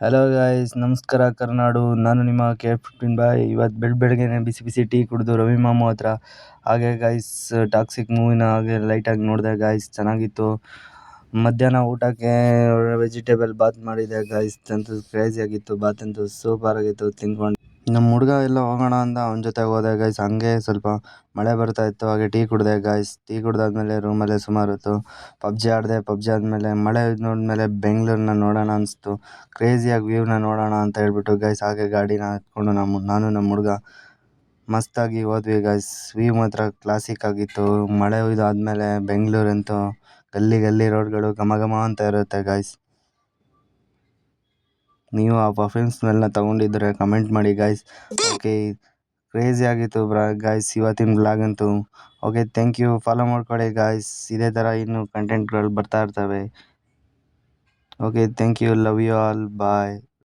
Hello guys, ನಮಸ್ಕಾರ ಕರ್ನಾಡು. ನಾನು ನಿಮ್ಮ ಕೆ15 ಬಾಯ್. ಇವತ್ತು ಬೆಳಗ್ಗೆನೆ ಬಿಸಿ ಬಿಸಿ ಟೀ ಕುಡಿದು ರವಿ ಮಾಮು ಹತ್ರ ಹಾಗೆ ಗಾಯ್ಸ್ ಟಾಕ್ಸಿಕ್ ಮೂವಿನ ಹಾಗೆ ಲೈಟಾಗಿ ನೋಡಿದೆ ಗಾಯ್ಸ್. ಚೆನ್ನಾಗಿತ್ತು. ಮಧ್ಯಾಹ್ನ ಊಟಕ್ಕೆ ವೆಜಿಟೇಬಲ್ ಬಾತ್ ಮಾಡಿದೆ ಗಾಯ್ಸ್. ಅಂತೂ ಕ್ರೇಜಿ ಆಗಿತ್ತು. ಬಾತ್ ಅಂತೂ ಸೂಪರ್ ಆಗಿತ್ತು. ತಿನ್ಕೊಂಡು ನಮ್ಮ ಹುಡುಗ ಎಲ್ಲ ಹೋಗೋಣ ಅಂದ, ಅವನ ಜೊತೆ ಹೋದೆ ಗಾಯ್ಸ್. ಹಂಗೆ ಸ್ವಲ್ಪ ಮಳೆ ಬರ್ತಾ ಇತ್ತು, ಹಾಗೆ ಟೀ ಕುಡಿದೆ ಗಾಯ್ಸ್. ಟೀ ಕುಡ್ದಾದ್ಮೇಲೆ ರೂಮಲ್ಲೇ ಸುಮಾರು ಹೊತ್ತು ಪಬ್ಜಿ ಆಡಿದೆ. ಪಬ್ಜಿ ಆದಮೇಲೆ ಮಳೆ ನೋಡಿದ್ಮೇಲೆ ಬೆಂಗಳೂರನ್ನ ನೋಡೋಣ ಅನಿಸ್ತು. ಕ್ರೇಜಿಯಾಗಿ ವ್ಯೂನ ನೋಡೋಣ ಅಂತ ಹೇಳ್ಬಿಟ್ಟು ಗಾಯ್ಸ್ ಹಾಗೆ ಗಾಡಿನ ಹತ್ಕೊಂಡು ನಾನು ನಮ್ಮ ಹುಡುಗ ಮಸ್ತಾಗಿ ಹೋದ್ವಿ ಗಾಯ್ಸ್. ವ್ಯೂ ಮಾತ್ರ ಕ್ಲಾಸಿಕ್ ಆಗಿತ್ತು. ಮಳೆ ಆದಮೇಲೆ ಬೆಂಗಳೂರಂತೂ ಗಲ್ಲಿ ಗಲ್ಲಿ ರೋಡ್ಗಳು ಘಮ ಘಮ ಅಂತ ಇರುತ್ತೆ ಗಾಯ್ಸ್. ನೀವು ಆ ಪರ್ಫ್ಯೂಮ್ಸ್ನೆಲ್ಲ ತೊಗೊಂಡಿದ್ರೆ ಕಮೆಂಟ್ ಮಾಡಿ ಗಾಯ್ಸ್. ಓಕೆ, ಕ್ರೇಜಿ ಆಗಿತ್ತು ಗಾಯ್ಸ್ ಇವತ್ತಿನ ಬ್ಲಾಗ್ ಅಂತೂ. Okay, thank you. ಫಾಲೋ ಮಾಡ್ಕೊಳ್ಳಿ ಗಾಯ್ಸ್. ಇದೇ ಥರ ಇನ್ನೂ ಕಂಟೆಂಟ್ಗಳು ಬರ್ತಾ ಇರ್ತವೆ. Okay, thank you. Love you all. Bye.